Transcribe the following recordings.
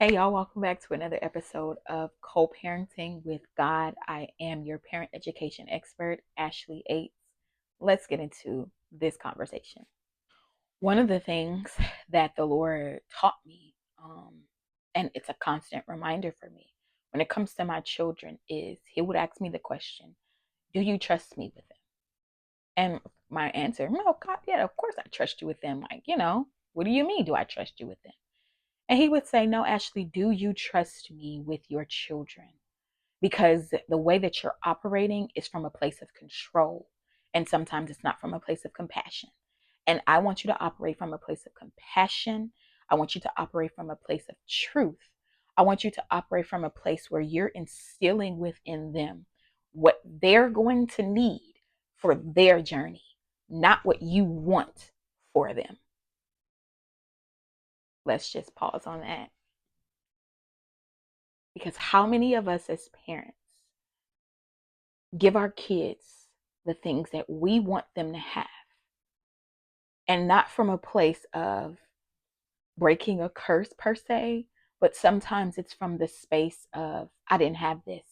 Hey y'all, welcome back to another episode of Co-Parenting with God. I am your parent education expert, Ashley Ates. Let's get into this conversation. One of the things that the Lord taught me, and it's a constant reminder for me when it comes to my children, is He would ask me the question, do you trust me with them? And my answer, no, God, yeah, of course I trust you with them. What do you mean, do I trust you with them? And he would say, no, Ashley, do you trust me with your children? Because the way that you're operating is from a place of control. And sometimes it's not from a place of compassion. And I want you to operate from a place of compassion. I want you to operate from a place of truth. I want you to operate from a place where you're instilling within them what they're going to need for their journey, not what you want for them. Let's just pause on that. Because how many of us as parents give our kids the things that we want them to have, and not from a place of breaking a curse per se, but sometimes it's from the space of, I didn't have this.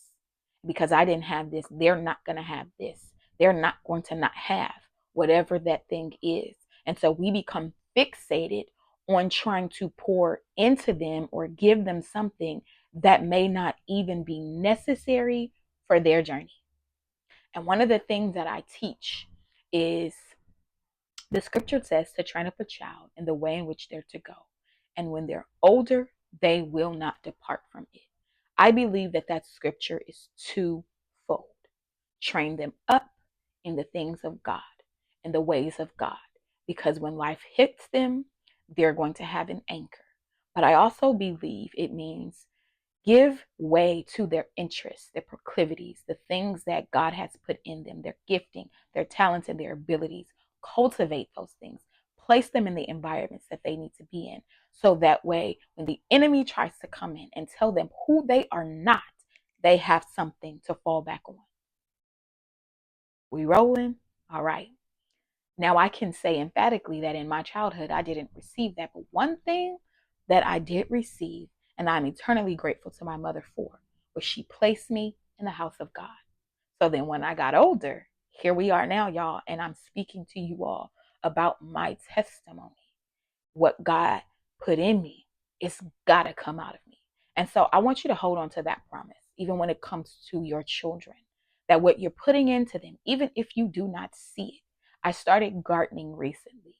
Because I didn't have this, they're not going to have this. They're not going to not have whatever that thing is. And so we become fixated on trying to pour into them or give them something that may not even be necessary for their journey. And one of the things that I teach is the scripture says to train up a child in the way in which they're to go. And when they're older, they will not depart from it. I believe that that scripture is twofold. Train them up in the things of God, in the ways of God. Because when life hits them, they're going to have an anchor. But I also believe it means give way to their interests, their proclivities, the things that God has put in them, their gifting, their talents, and their abilities. Cultivate those things. Place them in the environments that they need to be in. So that way, when the enemy tries to come in and tell them who they are not, they have something to fall back on. We rolling? All right. Now I can say emphatically that in my childhood, I didn't receive that. But one thing that I did receive, and I'm eternally grateful to my mother for, was she placed me in the house of God. So then when I got older, here we are now, y'all, and I'm speaking to you all about my testimony. What God put in me, it's got to come out of me. And so I want you to hold on to that promise, even when it comes to your children, that what you're putting into them, even if you do not see it. I started gardening recently,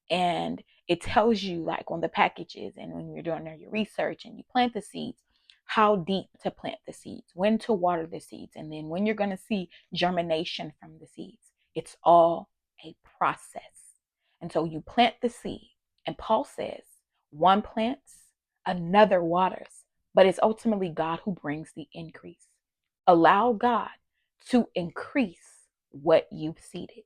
and it tells you, like on the packages and when you're doing your research and you plant the seeds, how deep to plant the seeds, when to water the seeds, and then when you're going to see germination from the seeds. It's all a process. And so you plant the seed, and Paul says, one plants, another waters, but it's ultimately God who brings the increase. Allow God to increase what you've seeded.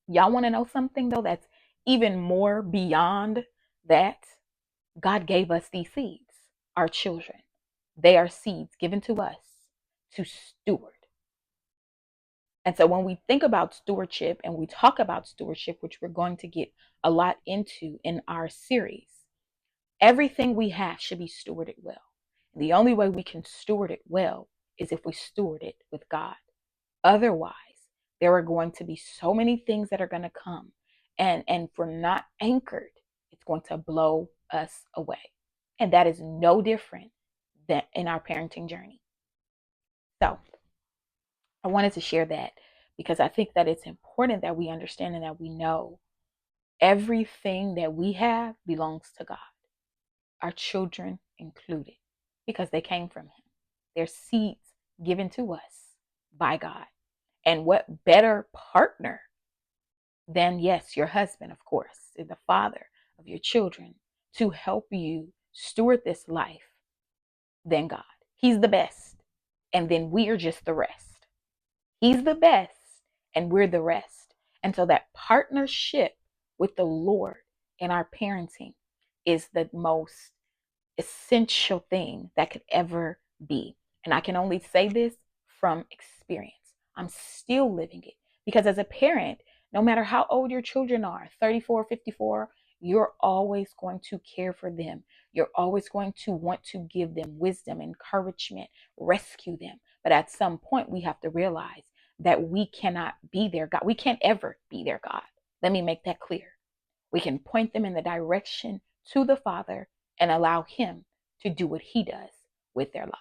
Y'all want to know something though that's even more beyond that? God gave us these seeds, our children. They are seeds given to us to steward. And so when we think about stewardship and we talk about stewardship, which we're going to get a lot into in our series, everything we have should be stewarded well. And the only way we can steward it well is if we steward it with God. Otherwise, there are going to be so many things that are going to come. And if we're not anchored, it's going to blow us away. And that is no different than in our parenting journey. So I wanted to share that because I think that it's important that we understand and that we know everything that we have belongs to God, our children included, because they came from Him. They're seeds given to us by God. And what better partner than, yes, your husband, of course, is the father of your children, to help you steward this life than God. He's the best. And then we are just the rest. He's the best and we're the rest. And so that partnership with the Lord in our parenting is the most essential thing that could ever be. And I can only say this from experience. I'm still living it because as a parent, no matter how old your children are, 34, 54, you're always going to care for them. You're always going to want to give them wisdom, encouragement, rescue them. But at some point, we have to realize that we cannot be their God. We can't ever be their God. Let me make that clear. We can point them in the direction to the Father and allow Him to do what He does with their lives.